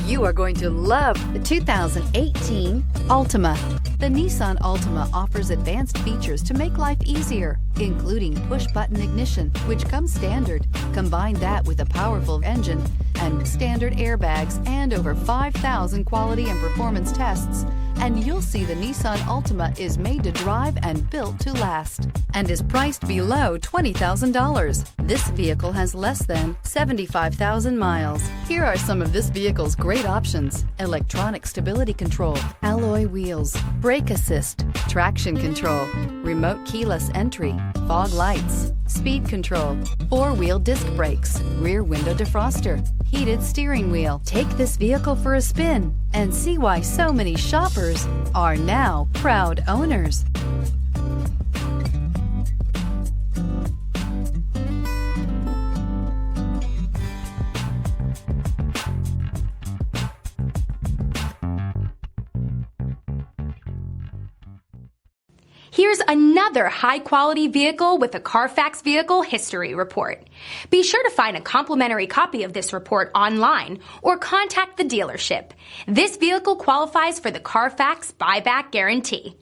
You are going to love the 2018 Altima. The Nissan Altima offers advanced features to make life easier, including push-button ignition, which comes standard. Combine that with a powerful engine and standard airbags and over 5,000 quality and performance tests, and you'll see the Nissan Altima is made to drive and built to last and is priced below $20,000. This vehicle has less than 75,000 miles. Here are some of this vehicle's great options: electronic stability control, alloy wheels, brake assist, traction control, remote keyless entry, fog lights, speed control, four-wheel disc brakes, rear window defroster, heated steering wheel. Take this vehicle for a spin and see why so many shoppers are now proud owners. Here's another high-quality vehicle with a Carfax Vehicle History Report. Be sure to find a complimentary copy of this report online or contact the dealership. This vehicle qualifies for the Carfax Buyback Guarantee.